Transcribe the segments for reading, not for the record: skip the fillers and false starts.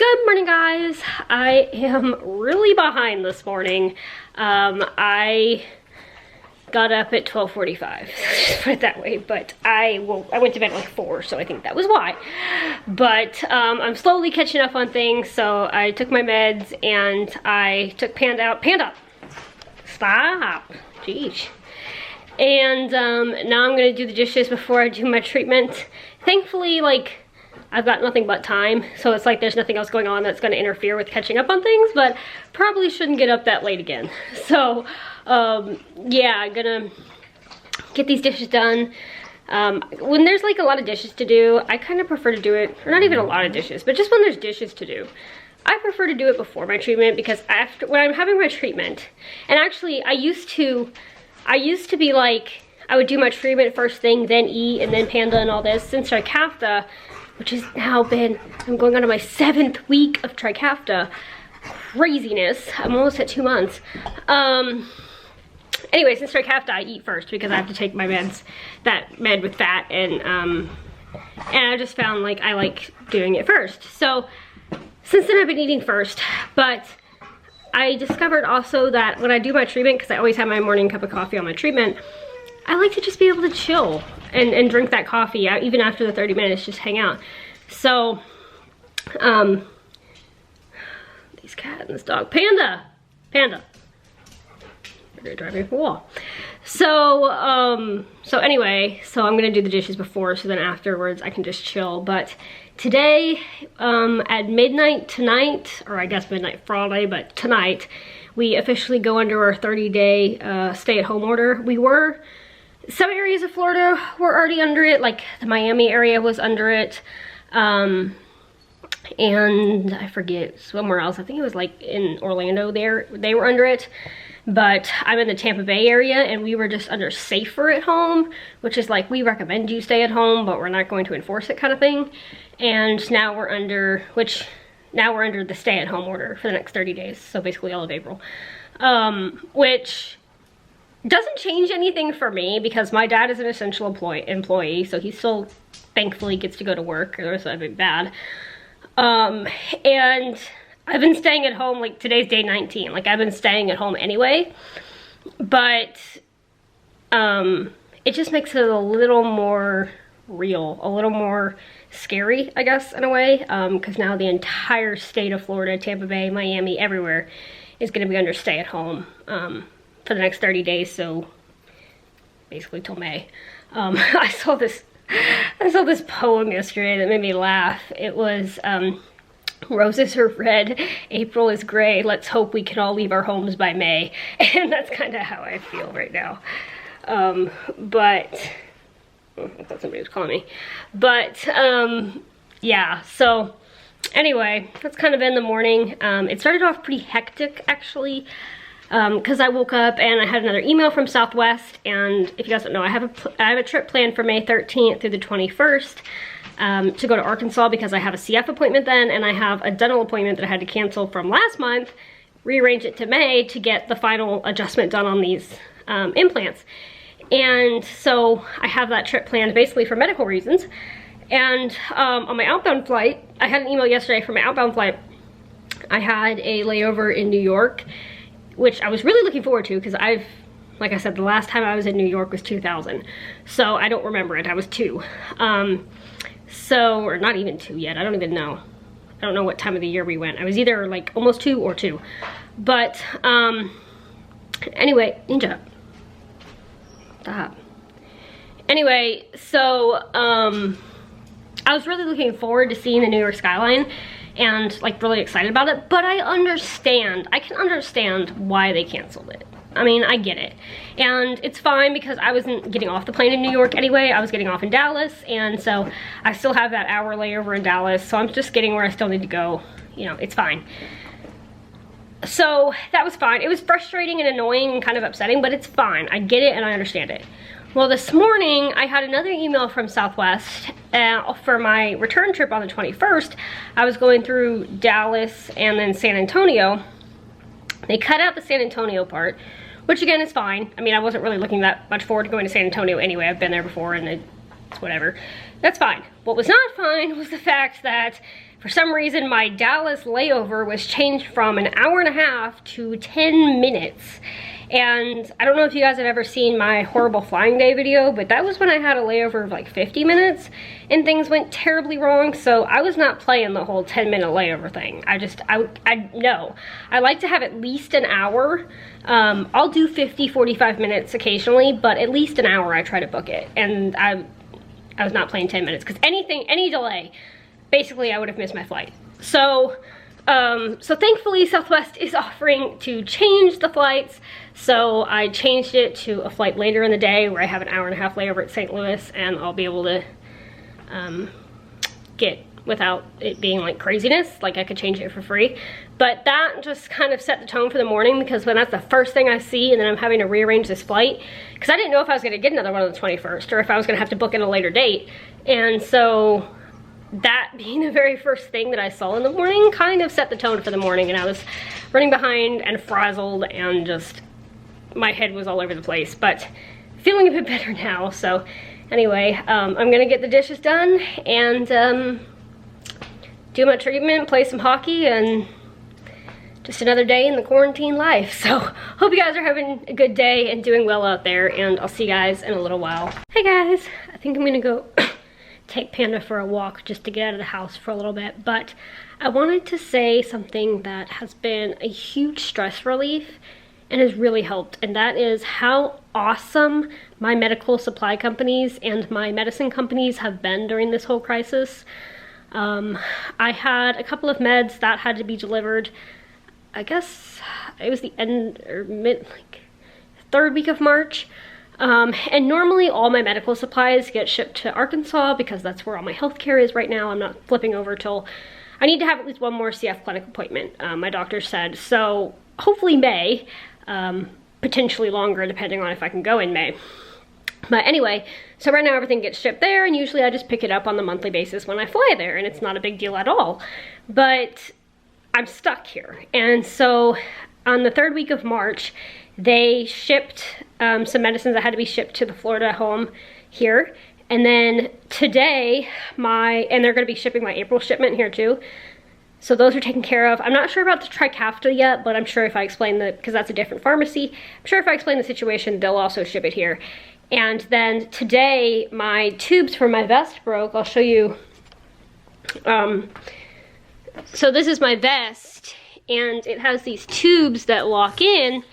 Good morning, guys. I am really behind this morning. I got up at 12:45, just put it that way, but I went to bed at like 4, so I think that was why. But I'm slowly catching up on things, so I took my meds and I took Panda out. Panda, stop, jeez. And now I'm gonna do the dishes before I do my treatment. Thankfully, like, I've got nothing but time, so it's like there's nothing else going on that's going to interfere with catching up on things, but probably shouldn't get up that late again. So, yeah, I'm gonna get these dishes done. When there's like a lot of dishes to do, I kind of prefer to do it, or not even a lot of dishes, but just when there's dishes to do. I prefer to do it before my treatment, because when I'm having my treatment, and actually I used to be like, I would do my treatment first thing, then eat, and then Panda and all this. Since Trikafta, which has now been, I'm going on to my 7th week of Trikafta. Craziness. I'm almost at 2 months. Anyway, since Trikafta, I eat first because I have to take my meds, that med with fat, and I just found like I like doing it first. So since then I've been eating first, but I discovered also that when I do my treatment, because I always have my morning cup of coffee on my treatment, I like to just be able to chill and drink that coffee even after the 30 minutes, just hang out. So, these cat and this dog. Panda! Panda. You're gonna drive me up a wall. So, so anyway, so I'm gonna do the dishes before, so then afterwards I can just chill. But today, at midnight tonight, or I guess midnight Friday, but tonight, we officially go under our 30-day stay-at-home order. Some areas of Florida were already under it, like the Miami area was under it, and I forget, somewhere else, I think it was like in Orlando there, they were under it, but I'm in the Tampa Bay area, and we were just under safer at home, which is like, we recommend you stay at home, but we're not going to enforce it kind of thing, and now we're under the stay-at-home order for the next 30 days, so basically all of April, which doesn't change anything for me because my dad is an essential employee, so he still thankfully gets to go to work, or else that'd be bad. And I've been staying at home, like today's day 19, like I've been staying at home anyway, but it just makes it a little more real, a little more scary, I guess, in a way, because now the entire state of Florida, Tampa Bay, Miami, everywhere is going to be under stay at home for the next 30 days, so basically till May. I saw this poem yesterday that made me laugh. It was, roses are red, April is gray, let's hope we can all leave our homes by May. And that's kind of how I feel right now. But, I thought somebody was calling me. But, yeah, so anyway, that's kind of been the morning. It started off pretty hectic, actually, because I woke up and I had another email from Southwest, and if you guys don't know, I have a trip planned for May 13th through the 21st to go to Arkansas because I have a CF appointment then, and I have a dental appointment that I had to cancel from last month, rearrange it to May to get the final adjustment done on these implants. And so I have that trip planned basically for medical reasons. And on my outbound flight, I had an email yesterday for my outbound flight. I had a layover in New York, which I was really looking forward to because like I said, the last time I was in New York was 2000. So I don't remember it, I was 2. Or not even 2 yet, I don't even know. I don't know what time of the year we went. I was either like almost 2 or 2. But anyway, Ninja, stop. Anyway, so I was really looking forward to seeing the New York skyline and like really excited about it, but I can understand why they canceled it. I mean, I get it. And it's fine because I wasn't getting off the plane in New York anyway. I was getting off in Dallas, and so I still have that hour layover in Dallas, so I'm just getting where I still need to go. You know, it's fine. So that was fine. It was frustrating and annoying and kind of upsetting, but it's fine. I get it and I understand it. Well, this morning I had another email from Southwest for my return trip on the 21st. I was going through Dallas and then San Antonio. They cut out the San Antonio part, which again is fine. I mean, I wasn't really looking that much forward to going to San Antonio anyway. I've been there before and it's whatever. That's fine. What was not fine was the fact that for some reason my Dallas layover was changed from an hour and a half to 10 minutes. And I don't know if you guys have ever seen my horrible flying day video, but that was when I had a layover of like 50 minutes and things went terribly wrong. So I was not playing the whole 10-minute layover thing. No. I like to have at least an hour. I'll do 50, 45 minutes occasionally, but at least an hour I try to book it. And I was not playing 10 minutes because any delay, basically I would have missed my flight. So thankfully Southwest is offering to change the flights. So I changed it to a flight later in the day where I have an hour and a half layover at St. Louis, and I'll be able to get without it being like craziness. Like I could change it for free. But that just kind of set the tone for the morning, because when that's the first thing I see and then I'm having to rearrange this flight, because I didn't know if I was going to get another one on the 21st or if I was going to have to book in a later date. And so that being the very first thing that I saw in the morning kind of set the tone for the morning, and I was running behind and frazzled and just my head was all over the place, but feeling a bit better now. So anyway, I'm gonna get the dishes done and do my treatment, play some hockey, and just another day in the quarantine life. So hope you guys are having a good day and doing well out there, and I'll see you guys in a little while. Hey guys, I think I'm gonna go take Panda for a walk just to get out of the house for a little bit, but I wanted to say something that has been a huge stress relief and has really helped, and that is how awesome my medical supply companies and my medicine companies have been during this whole crisis. I had a couple of meds that had to be delivered, I guess it was the end or mid, like third week of March. And normally all my medical supplies get shipped to Arkansas because that's where all my healthcare is right now. I'm not flipping over till I need to have at least one more CF clinic appointment, my doctor said. So hopefully May, potentially longer depending on if I can go in May. But anyway, so right now everything gets shipped there, and usually I just pick it up on the monthly basis when I fly there, and it's not a big deal at all. But I'm stuck here. And so on the third week of March, they shipped some medicines that had to be shipped to the Florida home here. And then today, and they're gonna be shipping my April shipment here too. So those are taken care of. I'm not sure about the Trikafta yet, but I'm sure if I explain because that's a different pharmacy, I'm sure if I explain the situation, they'll also ship it here. And then today, my tubes for my vest broke. I'll show you. So this is my vest, and it has these tubes that lock in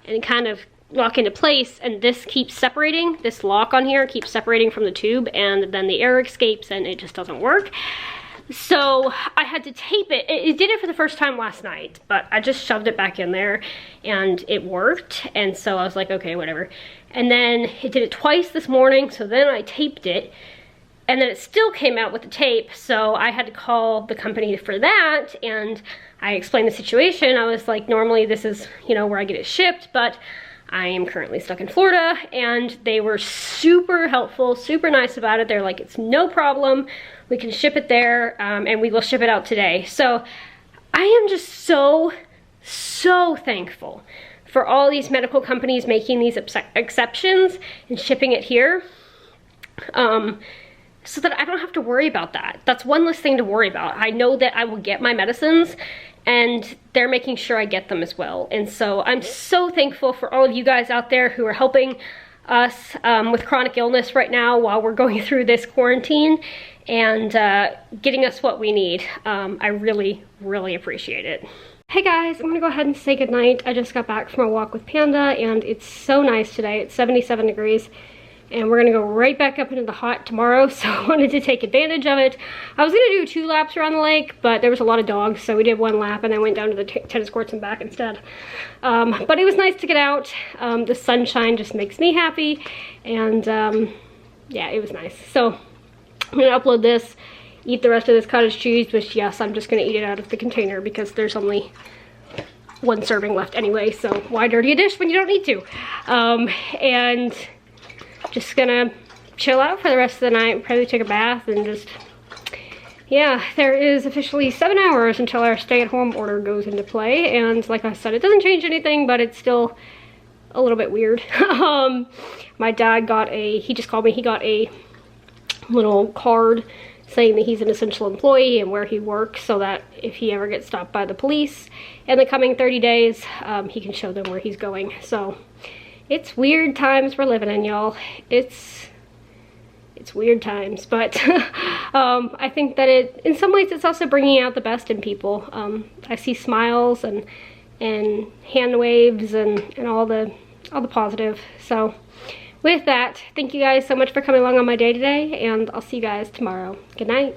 and kind of lock into place, and this keeps separating. This lock on here keeps separating from the tube, and then the air escapes and it just doesn't work. So I had to tape it. It did it for the first time last night, but I just shoved it back in there and it worked. And so I was like, okay, whatever. And then it did it twice this morning, so then I taped it, and then it still came out with the tape. So I had to call the company for that, and I explained the situation. I was like, normally this is, you know, where I get it shipped, but I am currently stuck in Florida, and they were super helpful, super nice about it. They're like, it's no problem. We can ship it there, and we will ship it out today. So I am just so thankful for all these medical companies making these exceptions and shipping it here, so that I don't have to worry about that. That's one less thing to worry about. I know that I will get my medicines, and they're making sure I get them as well. And so I'm so thankful for all of you guys out there who are helping us with chronic illness right now while we're going through this quarantine, and getting us what we need. I really appreciate it. Hey guys, I'm gonna go ahead and say goodnight. I just got back from a walk with Panda, and it's so nice today. It's 77 degrees. And we're gonna go right back up into the hot tomorrow, so I wanted to take advantage of it. I was gonna do 2 laps around the lake, but there was a lot of dogs, so we did 1 lap and then went down to the tennis courts and back instead. But it was nice to get out. The sunshine just makes me happy, and yeah, it was nice. So I'm gonna upload this, eat the rest of this cottage cheese, which yes, I'm just gonna eat it out of the container because there's only 1 serving left anyway, so why dirty a dish when you don't need to? And just gonna chill out for the rest of the night, probably take a bath, and just, yeah, there is officially 7 hours until our stay-at-home order goes into play, and like I said, it doesn't change anything, but it's still a little bit weird. My dad got he just called me, he got a little card saying that he's an essential employee and where he works, so that if he ever gets stopped by the police in the coming 30 days, he can show them where he's going. So it's weird times we're living in, y'all. It's weird times, but I think that in some ways it's also bringing out the best in people. I see smiles and hand waves and all the positive. So with that, thank you guys so much for coming along on my day today, and I'll see you guys tomorrow. Good night.